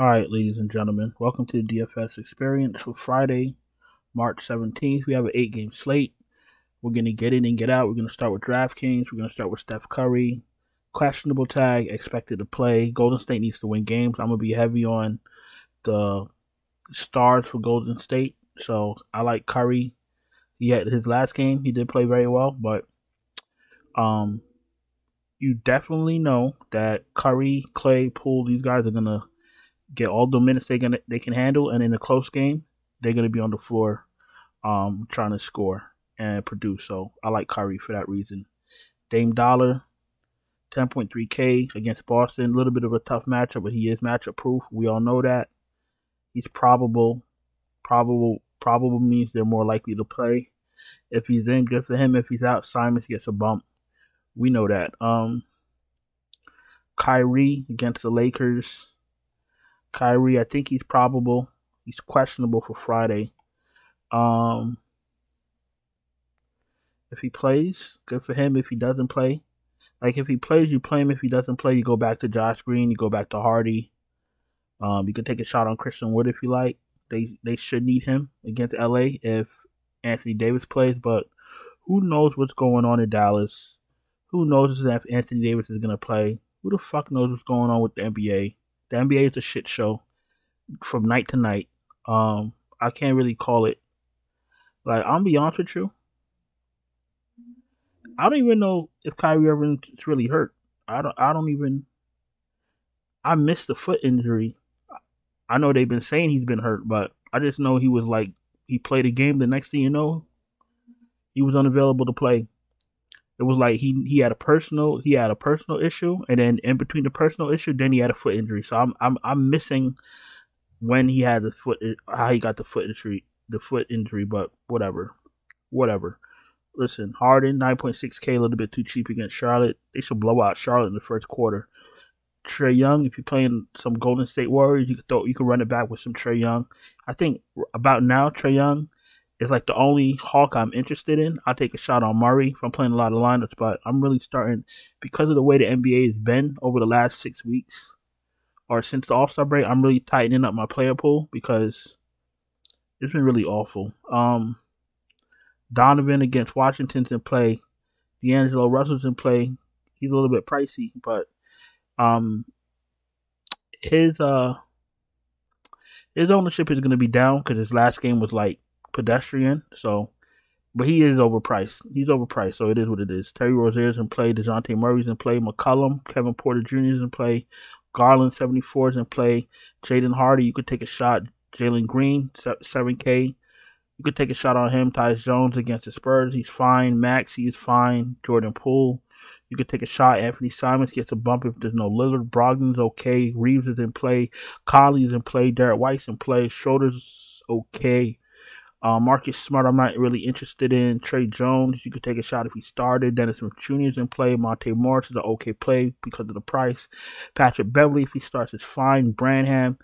All right, ladies and gentlemen, welcome to the DFS experience for Friday, March 17th. We have an 8-game slate. We're going to get in and get out. We're going to start with DraftKings. We're going to start with Steph Curry. Questionable tag, expected to play. Golden State needs to win games. I'm going to be heavy on the stars for Golden State. So I like Curry. He had his last game. He did play very well, but you definitely know that Curry, Clay, Poole, these guys are going to get all the minutes they can handle, and in a close game, they're gonna be on the floor, trying to score and produce. So I like Curry for that reason. Dame Dollar, 10.3K against Boston. A little bit of a tough matchup, but he is matchup proof. We all know that. He's probable. Probable means they're more likely to play. If he's in, good for him. If he's out, Simons gets a bump. We know that. Kyrie against the Lakers. Kyrie, I think he's probable. He's questionable for Friday. If he plays, good for him. If he doesn't play, like if he plays, you play him. If he doesn't play, you go back to Josh Green. You go back to Hardy. You can take a shot on Christian Wood if you like. They should need him against LA if Anthony Davis plays, but who knows what's going on in Dallas? Who knows if Anthony Davis is gonna play? Who the fuck knows what's going on with the NBA? The NBA is a shit show from night to night. I can't really call it. Like, I'll be honest with you. I don't even know if Kyrie Irving is really hurt. I missed the foot injury. I know they've been saying he's been hurt, but I just know he was like, he played a game. The next thing you know, he was unavailable to play. It was like he had a personal issue, and then in between the personal issue, then he had a foot injury. So I'm missing when he had how he got the foot injury. But whatever. Listen, Harden 9.6K, a little bit too cheap against Charlotte. They should blow out Charlotte in the first quarter. Trae Young, if you're playing some Golden State Warriors, you can run it back with some Trae Young. I think about now Trae Young is like the only Hawk I'm interested in. I'll take a shot on Murray if I'm playing a lot of lineups, but I'm really starting, because of the way the NBA has been over the last 6 weeks or since the All-Star break, I'm really tightening up my player pool because it's been really awful. Donovan against Washington's in play. D'Angelo Russell's in play. He's a little bit pricey, but his ownership is going to be down because his last game was like pedestrian. So, but he is overpriced. He's overpriced, so it is what it is. Terry Rozier's in play. DeJounte Murray's in play. McCollum, Kevin Porter Jr. is in play. Garland 74 is in play. Jaden Hardy, you could take a shot. Jalen Green 7K. You could take a shot on him. Tyus Jones against the Spurs, he's fine. Maxey is fine. Jordan Poole, you could take a shot. Anthony Simons gets a bump if there's no Lillard. Brogdon's okay. Reeves is in play. Colley's in play. Derek White's in play. Schroeder's okay. Marcus Smart, I'm not really interested in. Trey Jones, you could take a shot if he started. Dennis Smith Jr. is in play. Monte Morris is an okay play because of the price. Patrick Beverly, if he starts, is fine. Branham,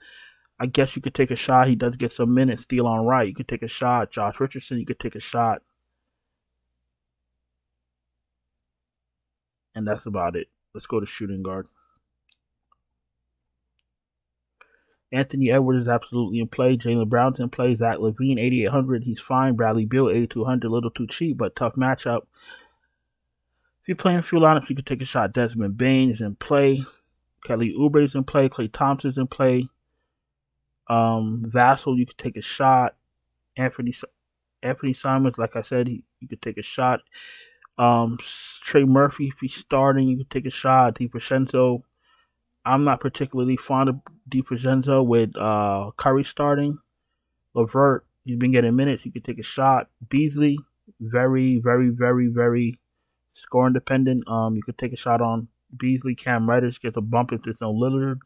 I guess you could take a shot. He does get some minutes. Delon Wright, you could take a shot. Josh Richardson, you could take a shot. And that's about it. Let's go to shooting guard. Anthony Edwards is absolutely in play. Jaylen Brown's in play. Zach LaVine, 8,800. He's fine. Bradley Beal, 8,200. A little too cheap, but tough matchup. If you're playing a few lineups, you can take a shot. Desmond Bane is in play. Kelly Oubre is in play. Klay Thompson's in play. Vassell, you could take a shot. Anthony Simons, like I said, you could take a shot. Trey Murphy, if he's starting, you could take a shot. DiVincenzo, I'm not particularly fond of DiVincenzo with Curry starting. LeVert, he's been getting minutes. You could take a shot. Beasley, very, very, very, very scoring dependent. You could take a shot on Beasley. Cam Reddish gets a bump if there's no Lillard.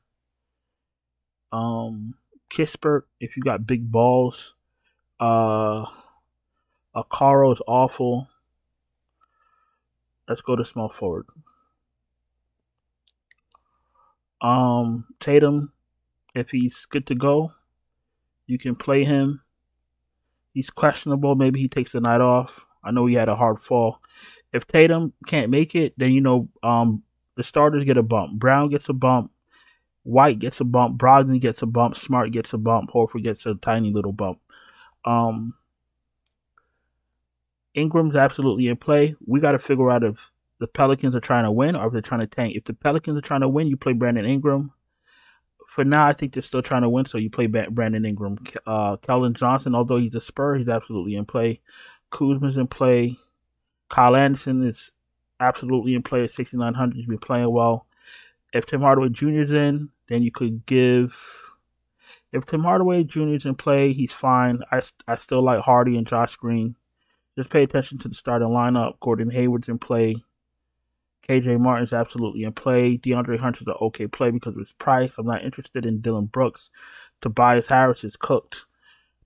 Kispert, if you got big balls. Akaro is awful. Let's go to small forward. Tatum, if he's good to go, you can play him. He's questionable. Maybe he takes the night off. I know he had a hard fall. If Tatum can't make it, then the starters get a bump. Brown gets a bump. White gets a bump. Brogdon gets a bump. Smart gets a bump. Horford gets a tiny little bump. Um, Ingram's absolutely in play. We got to figure out if the Pelicans are trying to win or if they're trying to tank. If the Pelicans are trying to win, you play Brandon Ingram. For now, I think they're still trying to win, so you play Brandon Ingram. Kellen Johnson, although he's a Spur, he's absolutely in play. Kuzma's in play. Kyle Anderson is absolutely in play at 6,900. He's been playing well. If Tim Hardaway Jr. is in, then you could give. If Tim Hardaway Jr. is in play, he's fine. I still like Hardy and Josh Green. Just pay attention to the starting lineup. Gordon Hayward's in play. KJ Martin's absolutely in play. DeAndre Hunter's an okay play because of his price. I'm not interested in Dylan Brooks. Tobias Harris is cooked.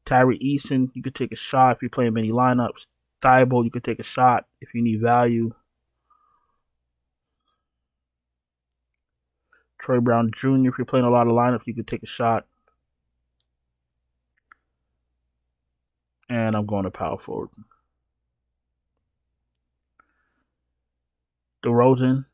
Tyree Eason, you could take a shot if you're playing many lineups. Thibault, you could take a shot if you need value. Troy Brown Jr., if you're playing a lot of lineups, you could take a shot. And I'm going to power forward. DeRozan,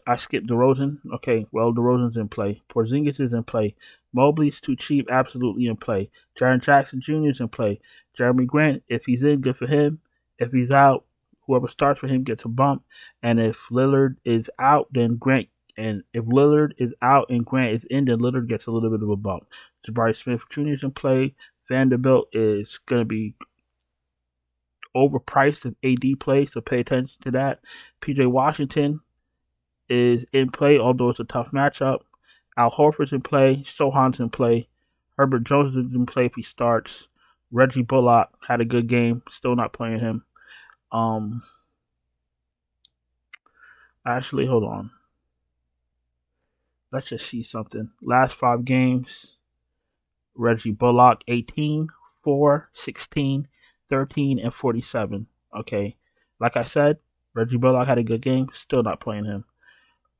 I skipped DeRozan. Okay, well, DeRozan's in play. Porzingis is in play. Mobley's too cheap, absolutely in play. Jaren Jackson Jr. is in play. Jeremy Grant, if he's in, good for him. If he's out, whoever starts for him gets a bump. And if Lillard is out, then Grant. And if Lillard is out and Grant is in, then Lillard gets a little bit of a bump. Jabari Smith Jr. is in play. Vanderbilt is going to be overpriced if AD plays, so pay attention to that. PJ Washington is in play, although it's a tough matchup. Al Horford's in play. Sohan's in play. Herbert Jones is in play if he starts. Reggie Bullock had a good game. Still not playing him. Actually, hold on. Let's just see something. Last 5 games. Reggie Bullock, 18, 4, 16, 13, and 47. Okay. Like I said, Reggie Bullock had a good game. Still not playing him.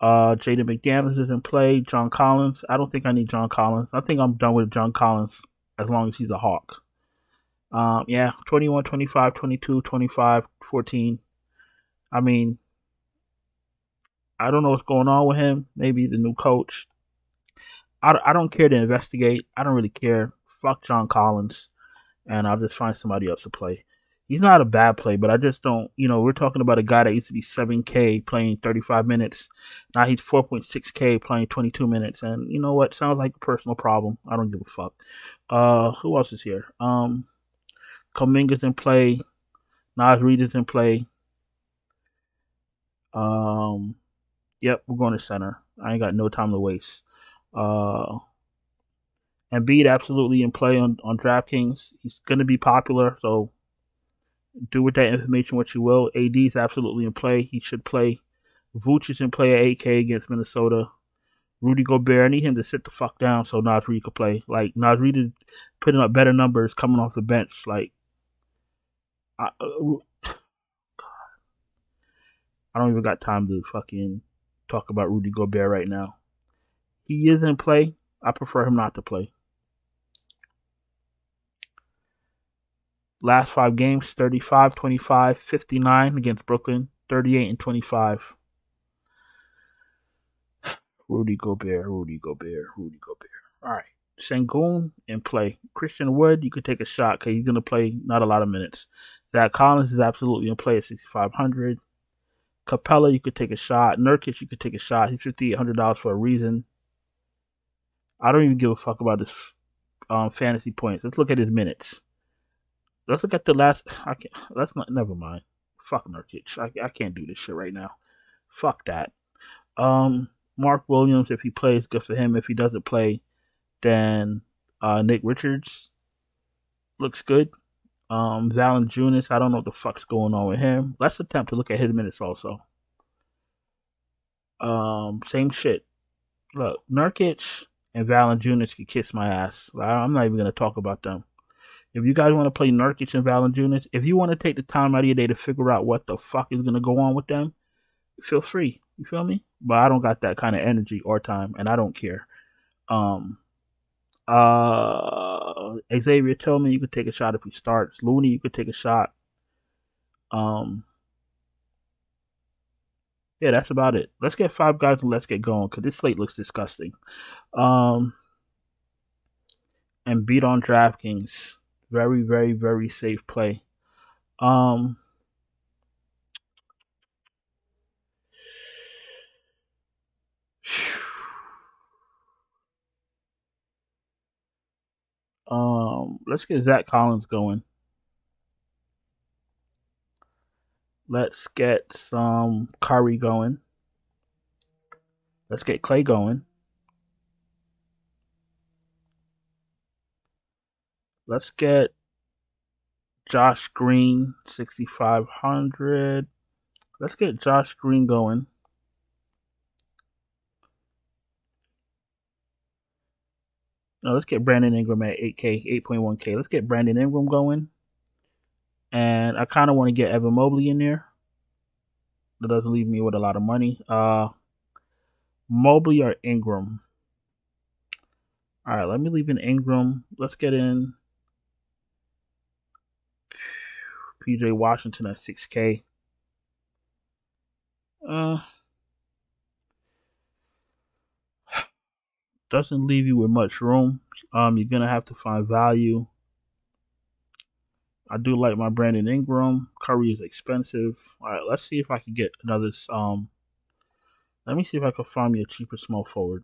Jaden McDaniels is in play. John Collins. I don't think I need John Collins. I think I'm done with John Collins as long as he's a Hawk. 21, 25, 22, 25, 14. I mean, I don't know what's going on with him. Maybe the new coach. I don't care to investigate. I don't really care. Fuck John Collins. And I'll just find somebody else to play. He's not a bad play, but I just don't, we're talking about a guy that used to be 7K playing 35 minutes. Now he's 4.6K playing 22 minutes. And you know what? Sounds like a personal problem. I don't give a fuck. Who else is here? Kuminga's in play. Nas Reed is in play. Yep, we're going to center. I ain't got no time to waste. Embiid absolutely in play on DraftKings. He's going to be popular, so do with that information what you will. AD is absolutely in play. He should play. Vooch is in play at 8K against Minnesota. Rudy Gobert, I need him to sit the fuck down so Nas Reed could play. Like, Nas Reed is putting up better numbers coming off the bench. Like, I don't even got time to fucking talk about Rudy Gobert right now. He is in play. I prefer him not to play. Last 5 games, 35, 25, 59 against Brooklyn, 38 and 25. Rudy Gobert. All right. Sengun in play. Christian Wood, you could take a shot because he's going to play not a lot of minutes. Zach Collins is absolutely in play at 6,500. Capella, you could take a shot. Nurkic, you could take a shot. He's $5,800 for a reason. I don't even give a fuck about his fantasy points. Let's look at his minutes. Let's look at the last. Never mind. Fuck Nurkic. I can't do this shit right now. Fuck that. Mark Williams, if he plays, good for him. If he doesn't play, then Nick Richards looks good. Valanciunas, I don't know what the fuck's going on with him. Let's attempt to look at his minutes also. Same shit. Look, Nurkic and Valanciunas can kiss my ass. I'm not even going to talk about them. If you guys want to play Nurkic and Valanciunas, if you want to take the time out of your day to figure out what the fuck is going to go on with them, feel free. You feel me? But I don't got that kind of energy or time, and I don't care. Xavier Tillman, you could take a shot if he starts. Looney, you could take a shot. yeah, that's about it. Let's get 5 guys and let's get going because this slate looks disgusting. Um, and beat on DraftKings. Very, very, very safe play. Um, let's get Zach Collins going. Let's get some Curry going. Let's get Clay going. Let's get Josh Green, 6,500. Let's get Josh Green going. No, let's get Brandon Ingram at 8K, 8.1K. Let's get Brandon Ingram going. And I kind of want to get Evan Mobley in there. That doesn't leave me with a lot of money. Mobley or Ingram? All right, let me leave in Ingram. Let's get in PJ Washington at 6K. Doesn't leave you with much room. You're gonna have to find value. I do like my Brandon Ingram. Curry is expensive. All right, let's see if I can get another. Let me see if I can find me a cheaper small forward.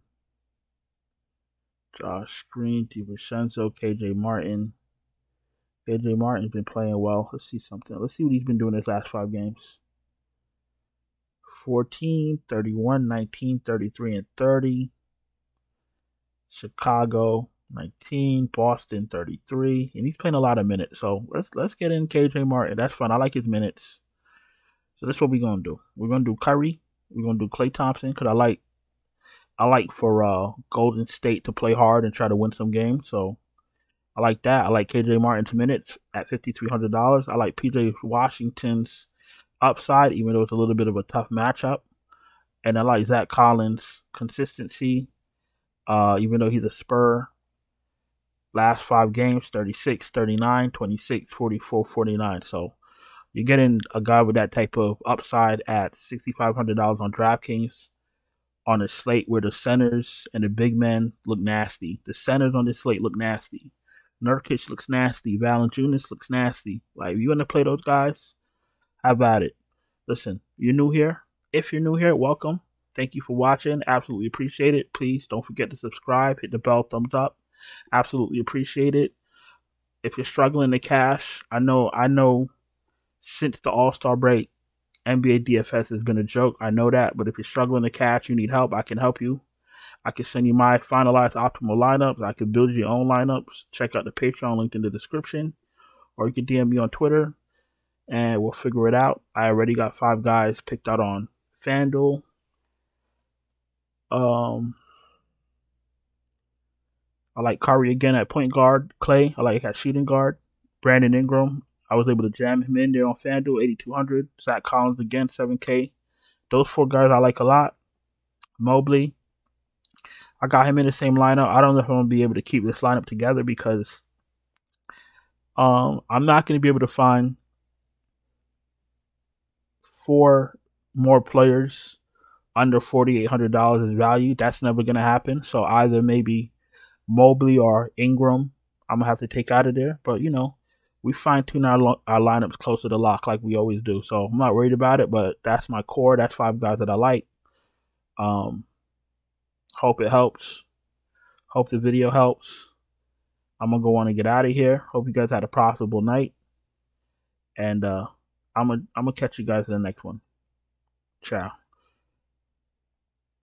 Josh Green, DiVincenzo, KJ Martin. KJ Martin's been playing well. Let's see something. Let's see what he's been doing his last 5 games. 14, 31, 19, 33, and 30. Chicago, 19. Boston, 33. And he's playing a lot of minutes. So let's get in KJ Martin. That's fun. I like his minutes. So that's what we're gonna do. We're gonna do Curry. We're gonna do Klay Thompson because I like for Golden State to play hard and try to win some games. So I like that. I like KJ Martin's minutes at $5,300. I like PJ Washington's upside, even though it's a little bit of a tough matchup. And I like Zach Collins' consistency, even though he's a Spur. Last 5 games, 36, 39, 26, 44, 49. So you're getting a guy with that type of upside at $6,500 on DraftKings on a slate where the centers and the big men look nasty. The centers on this slate look nasty. Nurkic looks nasty. Valanciunas looks nasty. Like, if you want to play those guys, how about it? Listen, you're new here. If you're new here, welcome. Thank you for watching. Absolutely appreciate it. Please don't forget to subscribe. Hit the bell, thumbs up. Absolutely appreciate it. If you're struggling to cash, I know since the All-Star break, NBA DFS has been a joke. I know that. But if you're struggling to cash, you need help, I can help you. I can send you my finalized optimal lineups. I can build your own lineups. Check out the Patreon link in the description. Or you can DM me on Twitter and we'll figure it out. I already got 5 guys picked out on FanDuel. I like Curry again at point guard. Clay, I like at shooting guard. Brandon Ingram, I was able to jam him in there on FanDuel, 8,200. Zach Collins again, 7K. Those 4 guys I like a lot. Mobley, I got him in the same lineup. I don't know if I'm going to be able to keep this lineup together because I'm not going to be able to find 4 more players under $4,800 in value. That's never going to happen. So either maybe Mobley or Ingram, I'm going to have to take out of there. But, we fine-tune our lineups closer to lock like we always do. So I'm not worried about it, but that's my core. That's 5 guys that I like. Hope it helps. Hope the video helps. I'm going to go on and get out of here. Hope you guys had a profitable night. And I'm gonna catch you guys in the next one. Ciao.